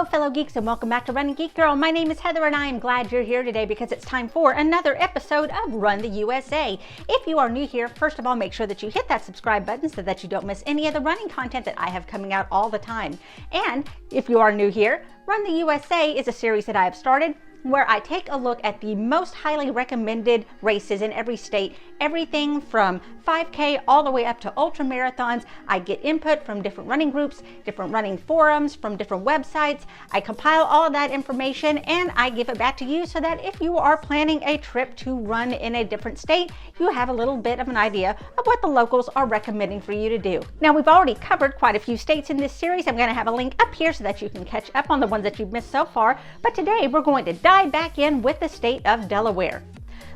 Hello fellow geeks and welcome back to Running Geek Girl. My name is Heather and I am glad you're here today because it's time for another episode of Run the USA. If you are new here, first of all, make sure that you hit that subscribe button so that you don't miss any of the running content that I have coming out all the time. And if you are new here, Run the USA is a series that I have started where I take a look at the most highly recommended races in every state, everything from 5K all the way up to ultra marathons. I get input from different running groups, different running forums, from different websites. I compile all of that information and I give it back to you so that if you are planning a trip to run in a different state, you have a little bit of an idea of what the locals are recommending for you to do. Now, we've already covered quite a few states in this series. I'm going to have a link up here so that you can catch up on the ones that you've missed so far. But today we're going to dive back in with the state of Delaware.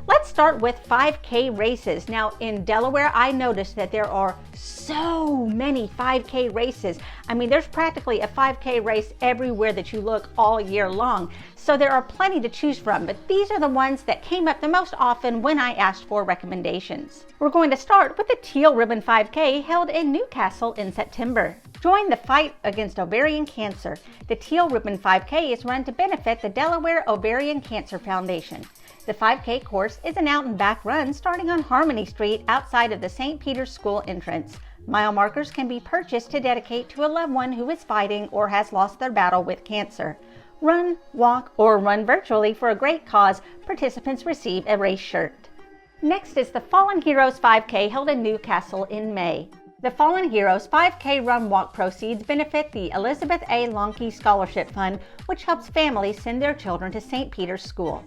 Let's start with 5K races. Now in Delaware, I noticed that there are so many 5K races. I mean, there's practically a 5K race everywhere that you look all year long. So there are plenty to choose from, but these are the ones that came up the most often when I asked for recommendations. We're going to start with the Teal Ribbon 5K held in Newcastle in September. Join the fight against ovarian cancer. The Teal Ribbon 5K is run to benefit the Delaware Ovarian Cancer Foundation. The 5K course is an out and back run starting on Harmony Street outside of the St. Peter's School entrance. Mile markers can be purchased to dedicate to a loved one who is fighting or has lost their battle with cancer. Run, walk, or run virtually for a great cause. Participants receive a race shirt. Next is the Fallen Heroes 5K held in Newcastle in May. The Fallen Heroes 5K Run Walk proceeds benefit the Elizabeth A. Lonke Scholarship Fund, which helps families send their children to St. Peter's School.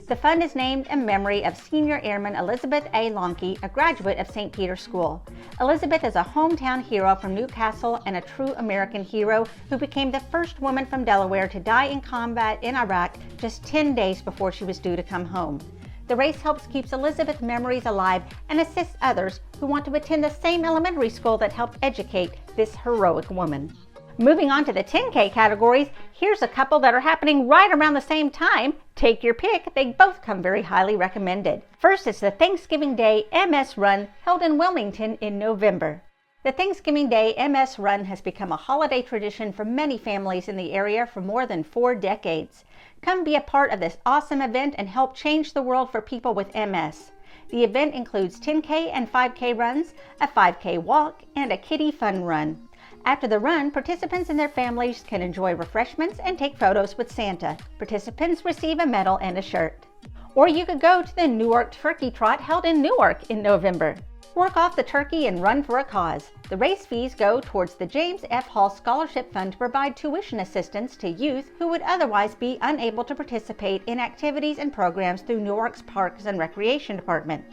The fund is named in memory of Senior Airman Elizabeth A. Lonke, a graduate of St. Peter's School. Elizabeth is a hometown hero from Newcastle and a true American hero who became the first woman from Delaware to die in combat in Iraq just 10 days before she was due to come home. The race helps keep Elizabeth's memories alive and assists others who want to attend the same elementary school that helped educate this heroic woman. Moving on to the 10K categories, here's a couple that are happening right around the same time. Take your pick, they both come very highly recommended. First is the Thanksgiving Day MS Run held in Wilmington in November. The Thanksgiving Day MS Run has become a holiday tradition for many families in the area for more than 4 decades. Come be a part of this awesome event and help change the world for people with MS. The event includes 10K and 5K runs, a 5K walk, and a kiddie fun run. After the run, participants and their families can enjoy refreshments and take photos with Santa. Participants receive a medal and a shirt. Or you could go to the Newark Turkey Trot held in Newark in November. Work off the turkey and run for a cause. The race fees go towards the James F. Hall Scholarship Fund to provide tuition assistance to youth who would otherwise be unable to participate in activities and programs through Newark's Parks and Recreation Department.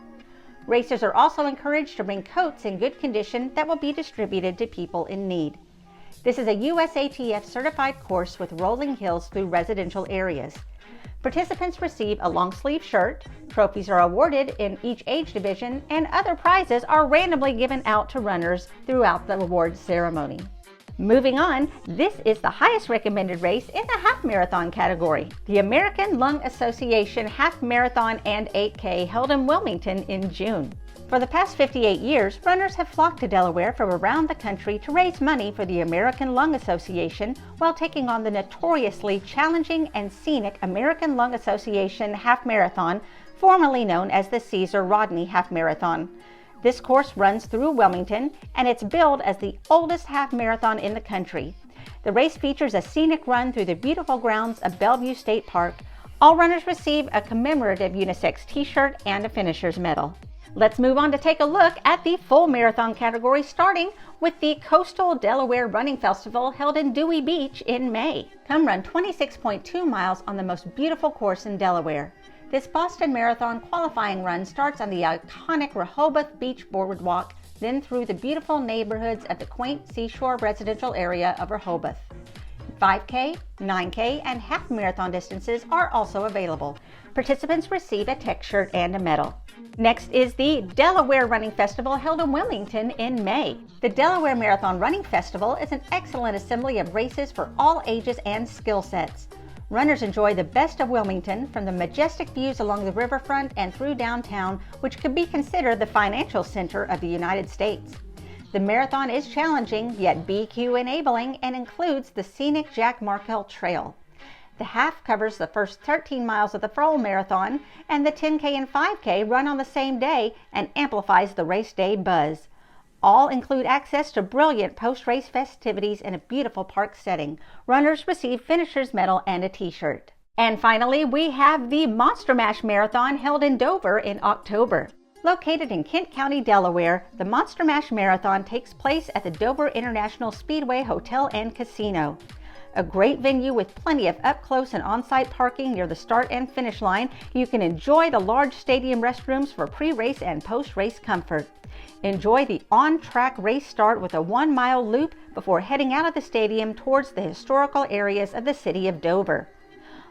Racers are also encouraged to bring coats in good condition that will be distributed to people in need. This is a USATF certified course with rolling hills through residential areas. Participants receive a long sleeve shirt, trophies are awarded in each age division, and other prizes are randomly given out to runners throughout the awards ceremony. Moving on, this is the highest recommended race in the half marathon category. The American Lung Association Half Marathon and 8K held in Wilmington in June. For the past 58 years, runners have flocked to Delaware from around the country to raise money for the American Lung Association while taking on the notoriously challenging and scenic American Lung Association Half Marathon, formerly known as the Caesar Rodney Half Marathon. This course runs through Wilmington, and it's billed as the oldest half marathon in the country. The race features a scenic run through the beautiful grounds of Bellevue State Park. All runners receive a commemorative unisex t-shirt and a finisher's medal. Let's move on to take a look at the full marathon category, starting with the Coastal Delaware Running Festival held in Dewey Beach in May. Come run 26.2 miles on the most beautiful course in Delaware. This Boston Marathon qualifying run starts on the iconic Rehoboth Beach Boardwalk, then through the beautiful neighborhoods of the quaint seashore residential area of Rehoboth. 5K, 9K, and half marathon distances are also available. Participants receive a tech shirt and a medal. Next is the Delaware Running Festival held in Wilmington in May. The Delaware Marathon Running Festival is an excellent assembly of races for all ages and skill sets. Runners enjoy the best of Wilmington, from the majestic views along the riverfront and through downtown, which could be considered the financial center of the United States. The marathon is challenging, yet BQ enabling, and includes the scenic Jack Markell Trail. The half covers the first 13 miles of the full marathon, and the 10K and 5K run on the same day and amplifies the race day buzz. All include access to brilliant post-race festivities in a beautiful park setting. Runners receive finisher's medal and a t-shirt. And finally, we have the Monster Mash Marathon held in Dover in October. Located in Kent County, Delaware, the Monster Mash Marathon takes place at the Dover International Speedway Hotel and Casino. A great venue with plenty of up-close and on-site parking near the start and finish line, you can enjoy the large stadium restrooms for pre-race and post-race comfort. Enjoy the on-track race start with a 1-mile loop before heading out of the stadium towards the historical areas of the city of Dover.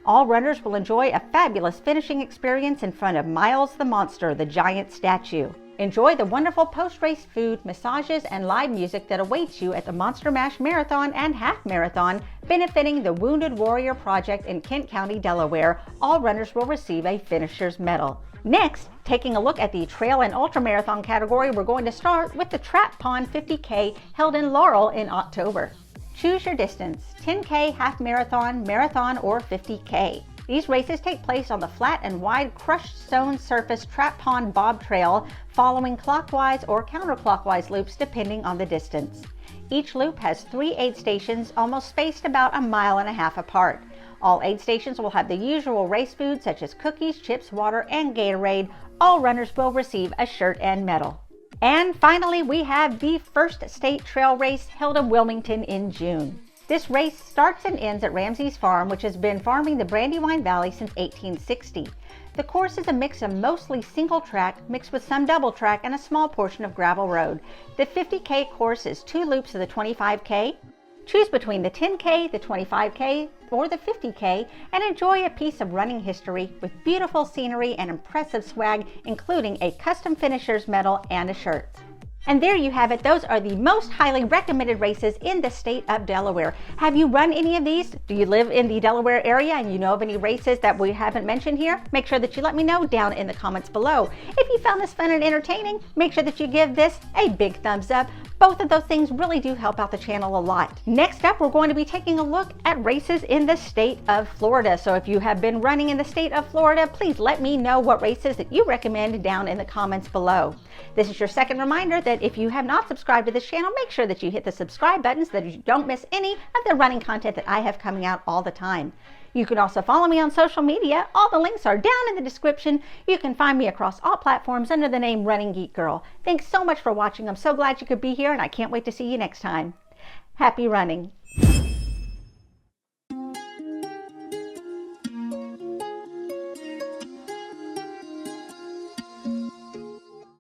All runners will enjoy a fabulous finishing experience in front of Miles the Monster, the giant statue. Enjoy the wonderful post-race food, massages, and live music that awaits you at the Monster Mash Marathon and Half Marathon, benefiting the Wounded Warrior Project in Kent County, Delaware. All runners will receive a finisher's medal. Next, taking a look at the Trail and Ultramarathon category, we're going to start with the Trap Pond 50K held in Laurel in October. Choose your distance, 10K, half marathon, marathon, or 50K. These races take place on the flat and wide crushed stone surface Trap Pond Bob Trail, following clockwise or counterclockwise loops depending on the distance. Each loop has 3 aid stations, almost spaced about 1.5 miles apart. All aid stations will have the usual race food such as cookies, chips, water, and Gatorade. All runners will receive a shirt and medal. And finally, we have the first state trail race held in Wilmington in June. This race starts and ends at Ramsey's Farm, which has been farming the Brandywine Valley since 1860. The course is a mix of mostly single track mixed with some double track and a small portion of gravel road. The 50K course is 2 loops of the 25K. Choose between the 10K, the 25K, or the 50K, and enjoy a piece of running history with beautiful scenery and impressive swag, including a custom finisher's medal and a shirt. And there you have it. Those are the most highly recommended races in the state of Delaware. Have you run any of these? Do you live in the Delaware area and you know of any races that we haven't mentioned here? Make sure that you let me know down in the comments below. If you found this fun and entertaining, make sure that you give this a big thumbs up. Both of those things really do help out the channel a lot. Next up, we're going to be taking a look at races in the state of Florida. So if you have been running in the state of Florida, please let me know what races that you recommend down in the comments below. This is your second reminder that if you have not subscribed to this channel, make sure that you hit the subscribe button so that you don't miss any of the running content that I have coming out all the time. You can also follow me on social media. All the links are down in the description. You can find me across all platforms under the name Running Geek Girl. Thanks so much for watching. I'm so glad you could be here, and I can't wait to see you next time. Happy running.